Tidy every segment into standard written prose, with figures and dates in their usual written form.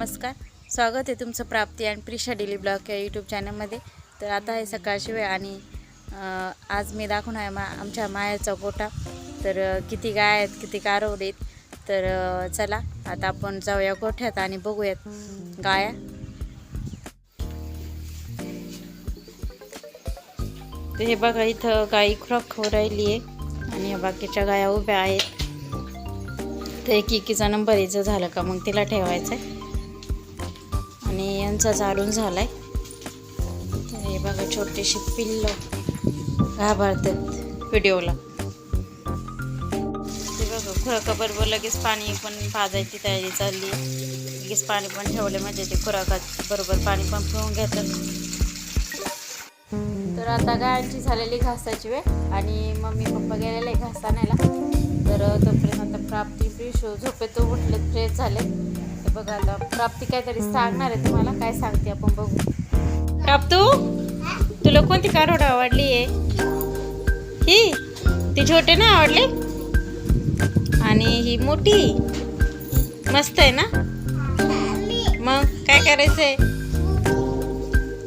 नमस्कार, स्वागत आहे तुमचं प्राप्ती आणि प्रिशा डेली ब्लॉग या यूट्यूब चॅनलमध्ये। तर आता आहे सकाळची वेळ आणि आज मी दाखवणार आहे आमच्या मायाचा गोठा। तर किती गाय आहेत, किती कारोड आहेत। तर चला आता आपण जाऊया गोठ्यात आणि बघूयात गाया। तर हे बघा, इथं गाई खुराक खाऊ राहिली आहे आणि या बाकीच्या गाया उभ्या आहेत। तर एकीचा नंबर हिचं झालं का मग तिला ठेवायचं आहे आणि यांचा चालून झालाय। तर हे बघा, छोटीशी पिल्लं घाबरतात व्हिडिओला। ते बघा, खुराकाबरोबर लगेच पाणी पण पाजायची तयारी चालली आहे। लगेच पाणी पण ठेवले म्हणजे ते खुराकात बरोबर पाणी पण पिऊन घेतात। तर आता गायांची झालेली घासाची वेळ आणि मम्मी पप्पा गेलेले घास आणायला। तर तोपर्यंत आता प्राप्ती प्रिशू झोपेतून उठले, फ्रेश झाले। तर बघा, आता प्राप्ती काहीतरी सांगणार आहे तुम्हाला, काय सांगते आपण बघू। प्राप्तू, तुला कोणती कारोड आवडली आहे? ही ती छोटे ना आवडले आणि ही मोठी मस्त आहे ना? मग काय करायचंय?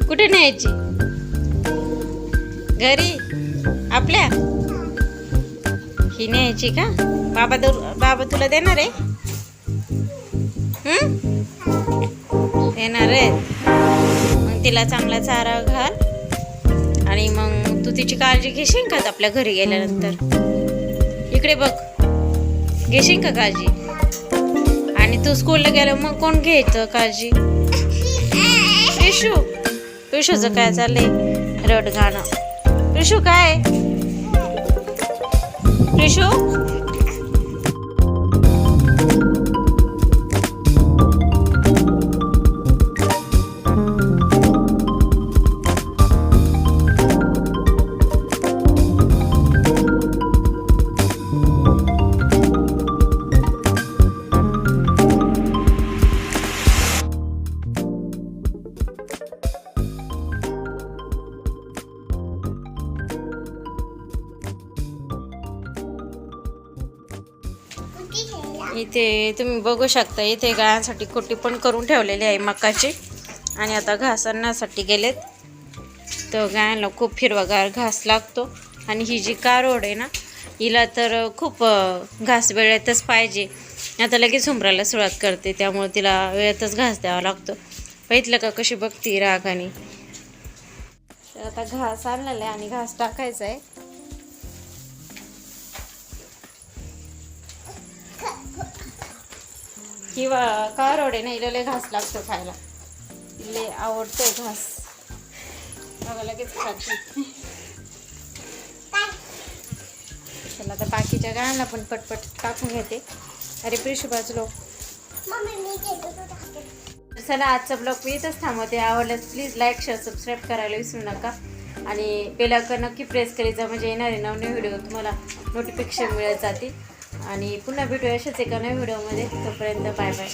कुठे न्यायची? घरी आपल्या? ही न्यायची का? बाबा तुला देणार आहे? देणार आहे? मग तिला चांगला चारा घाल आणि मग तू तिची काळजी घेशील का आपल्या घरी गेल्यानंतर? इकडे बघ, घेशील का काळजी? आणि तू स्कूलला गेल्यावर मग कोण घ्यायचं काळजी? प्रिशूचं काय चाललंय? रड गाणं। प्रिशू काय? प्रिशू इथे तुम्ही बघू शकता, इथे गायांसाठी कोटी पण करून ठेवलेली आहे मकाची आणि आता घास आणण्यासाठी गेलेत। तर गायांना खूप हिरवागार घास लागतो आणि ही जी कारोड आहे ना, हिला तर खूप घास वेळेतच पाहिजे। आता लगेच उमरायला सुरुवात करते, त्यामुळे तिला वेळेतच घास द्यावा लागतो। बघितलं का कशी बघती रागाने? तर आता घास आणलेला आहे आणि घास टाकायचा आहे। किंवा कारोड आहे ना, हिला लय घास लागतो खायला, लय आवडतोय घास। बघा लगेच खाते। चला आता बाकीच्या गायांना पण पटपट टाकून घेते। अरे प्रिशू बाजूलो। चला आजचा ब्लॉग मी इथंच थांबवते। आवडल्यास प्लीज लाईक, शेअर, सबस्क्राईब करायला विसरू नका आणि बेल आयकॉन नक्की प्रेस करायचा, म्हणजे येणारे नवीन व्हिडिओ तुम्हाला नोटिफिकेशन मिळत जातील। आणि पुन्हा भेटूया अशाच एका नवीन व्हिडिओमध्ये। तोपर्यंत बाय बाय।